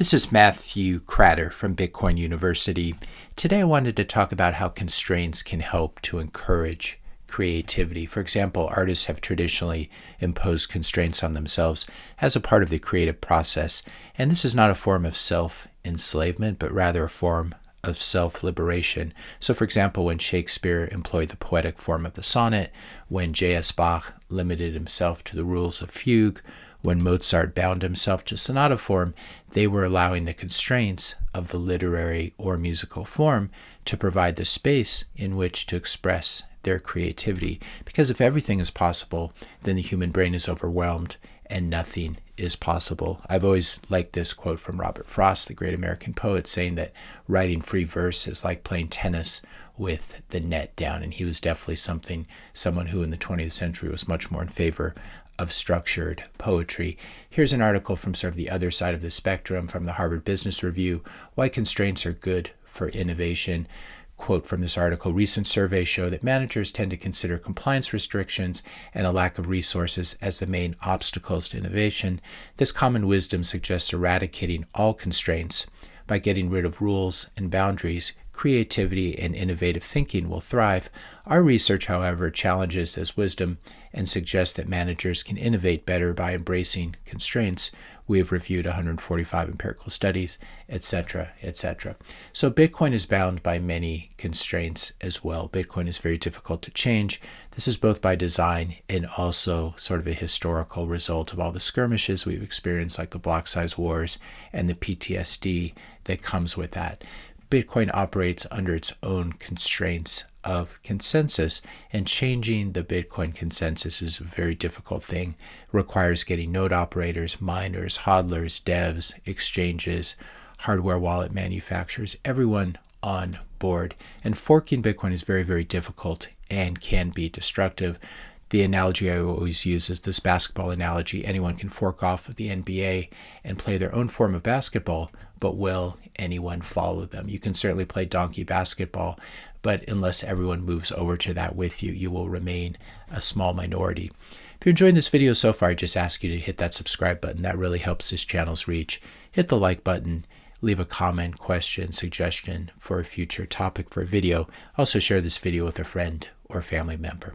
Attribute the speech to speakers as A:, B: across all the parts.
A: This is Matthew Cratter from Bitcoin University. Today I wanted to talk about how constraints can help to encourage creativity. For example, artists have traditionally imposed constraints on themselves as a part of the creative process, and this is not a form of self-enslavement, but rather a form of self-liberation. So for example, when Shakespeare employed the poetic form of the sonnet, when J.S. Bach limited himself to the rules of fugue, when Mozart bound himself to sonata form, they were allowing the constraints of the literary or musical form to provide the space in which to express their creativity. Because if everything is possible, then the human brain is overwhelmed and nothing is possible. I've always liked this quote from Robert Frost, the great American poet, saying that writing free verse is like playing tennis with the net down. And he was definitely someone who in the 20th century was much more in favor of structured poetry. Here's an article from sort of the other side of the spectrum from the Harvard Business Review, Why Constraints Are Good for Innovation. Quote from this article, recent surveys show that managers tend to consider compliance restrictions and a lack of resources as the main obstacles to innovation. This common wisdom suggests eradicating all constraints. By getting rid of rules and boundaries, creativity and innovative thinking will thrive. Our research, however, challenges this wisdom and suggests that managers can innovate better by embracing constraints. We have reviewed 145 empirical studies, etc., etc. So Bitcoin is bound by many constraints as well. Bitcoin is very difficult to change. This is both by design and also sort of a historical result of all the skirmishes we've experienced, like the block size wars and the PTSD that comes with that. Bitcoin operates under its own constraints of consensus, and changing the Bitcoin consensus is a very difficult thing. It requires getting node operators, miners, hodlers, devs, exchanges, hardware wallet manufacturers, everyone on board. And forking Bitcoin is very, very difficult and can be destructive. The analogy I always use is this basketball analogy. Anyone can fork off of the NBA and play their own form of basketball, but will anyone follow them? You can certainly play donkey basketball, but unless everyone moves over to that with you, you will remain a small minority. If you're enjoying this video so far, I just ask you to hit that subscribe button. That really helps this channel's reach. Hit the like button. Leave a comment, question, suggestion for a future topic for a video. Also share this video with a friend or family member.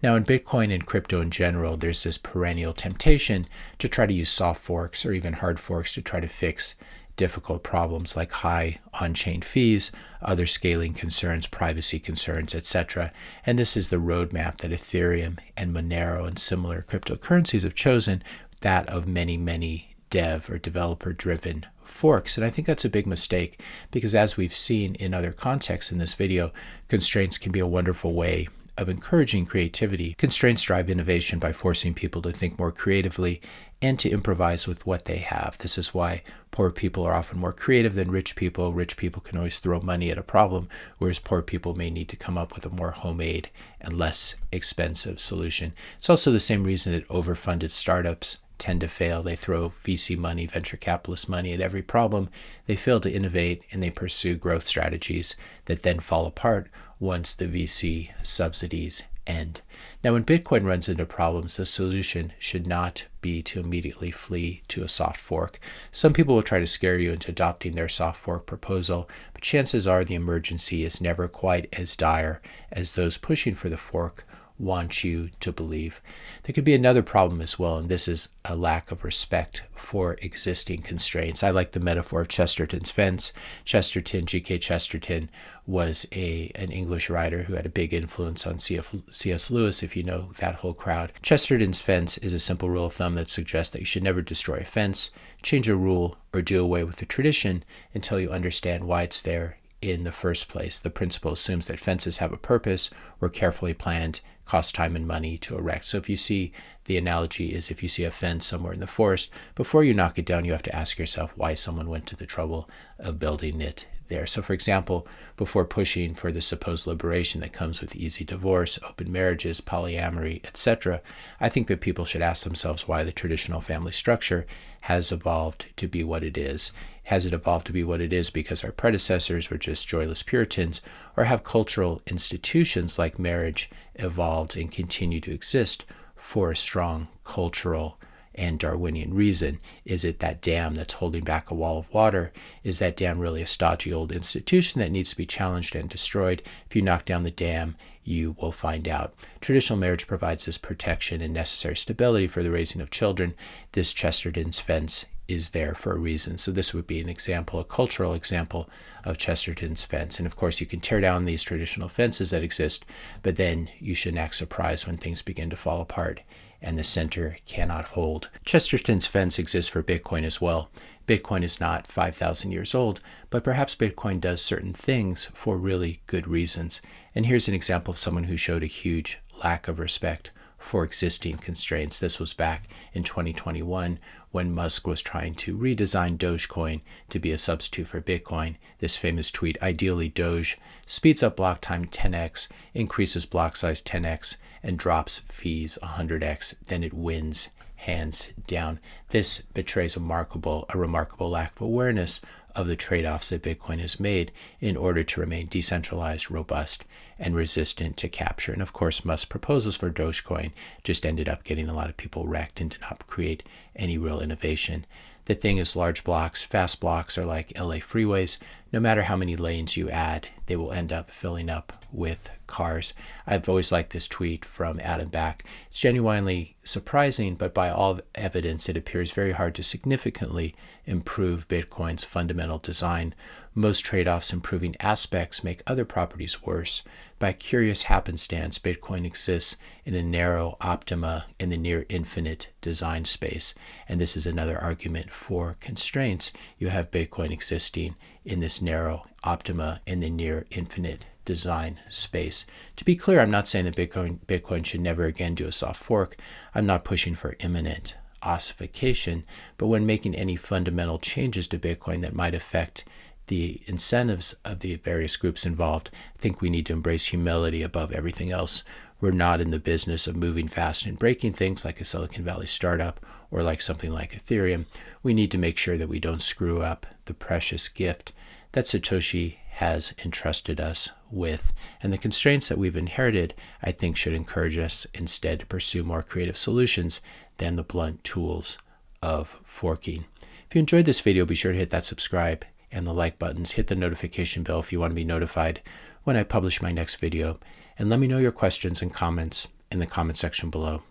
A: Now in Bitcoin and crypto in general, there's this perennial temptation to try to use soft forks or even hard forks to try to fix difficult problems like high on-chain fees, other scaling concerns, privacy concerns, etc. And this is the roadmap that Ethereum and Monero and similar cryptocurrencies have chosen, that of many, many dev or developer-driven forks. And I think that's a big mistake because as we've seen in other contexts in this video, constraints can be a wonderful way of encouraging creativity. Constraints drive innovation by forcing people to think more creatively and to improvise with what they have. This is why poor people are often more creative than rich people. Rich people can always throw money at a problem, whereas poor people may need to come up with a more homemade and less expensive solution. It's also the same reason that overfunded startups tend to fail. They throw VC money, venture capitalist money at every problem. They fail to innovate and they pursue growth strategies that then fall apart once the VC subsidies end. Now, when Bitcoin runs into problems, the solution should not be to immediately flee to a soft fork. Some people will try to scare you into adopting their soft fork proposal, but chances are the emergency is never quite as dire as those pushing for the fork want you to believe. There could be another problem as well, and this is a lack of respect for existing constraints. I like the metaphor of Chesterton's fence. G.K. Chesterton was an English writer who had a big influence on C.S. Lewis, if you know that whole crowd. Chesterton's fence is a simple rule of thumb that suggests that you should never destroy a fence, change a rule, or do away with a tradition until you understand why it's there in the first place. The principle assumes that fences have a purpose, were carefully planned, cost time and money to erect. So if you see, the analogy is if you see a fence somewhere in the forest, before you knock it down, you have to ask yourself why someone went to the trouble of building it there. So for example, before pushing for the supposed liberation that comes with easy divorce, open marriages, polyamory, etc., I think that people should ask themselves why the traditional family structure has evolved to be what it is. Has it evolved to be what it is because our predecessors were just joyless Puritans, or have cultural institutions like marriage evolved and continue to exist for a strong cultural and Darwinian reason. Is it that dam that's holding back a wall of water? Is that dam really a stodgy old institution that needs to be challenged and destroyed? If you knock down the dam, you will find out. Traditional marriage provides this protection and necessary stability for the raising of children. This Chesterton's fence is there for a reason. So this would be an example, a cultural example of Chesterton's fence. And of course, you can tear down these traditional fences that exist, but then you shouldn't act surprised when things begin to fall apart and the center cannot hold. Chesterton's fence exists for Bitcoin as well. Bitcoin is not 5,000 years old, but perhaps Bitcoin does certain things for really good reasons. And here's an example of someone who showed a huge lack of respect for existing constraints. This was back in 2021 when Musk was trying to redesign Dogecoin to be a substitute for Bitcoin. This famous tweet, ideally Doge speeds up block time 10x, increases block size 10x, and drops fees 100x, then it wins hands down. This betrays a remarkable lack of awareness of the trade-offs that Bitcoin has made in order to remain decentralized, robust, and resistant to capture. And of course, Musk's proposals for Dogecoin just ended up getting a lot of people wrecked and did not create any real innovation. The thing is, large blocks, fast blocks are like LA freeways. No matter how many lanes you add, they will end up filling up with cars. I've always liked this tweet from Adam Back. It's genuinely surprising, but by all evidence, it appears very hard to significantly improve Bitcoin's fundamental design. Most trade-offs improving aspects make other properties worse. By curious happenstance, Bitcoin exists in a narrow optima in the near infinite design space. And this is another argument for constraints. You have Bitcoin existing in this narrow optima in the near infinite design space. To be clear, I'm not saying that Bitcoin should never again do a soft fork. I'm not pushing for imminent ossification, but when making any fundamental changes to Bitcoin that might affect the incentives of the various groups involved, I think we need to embrace humility above everything else. We're not in the business of moving fast and breaking things like a Silicon Valley startup or like something like Ethereum. We need to make sure that we don't screw up the precious gift that Satoshi has entrusted us with. And the constraints that we've inherited, I think, should encourage us instead to pursue more creative solutions than the blunt tools of forking. If you enjoyed this video, be sure to hit that subscribe and the like buttons. Hit the notification bell if you want to be notified when I publish my next video. And let me know your questions and comments in the comment section below.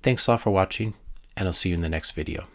A: Thanks a lot for watching, and I'll see you in the next video.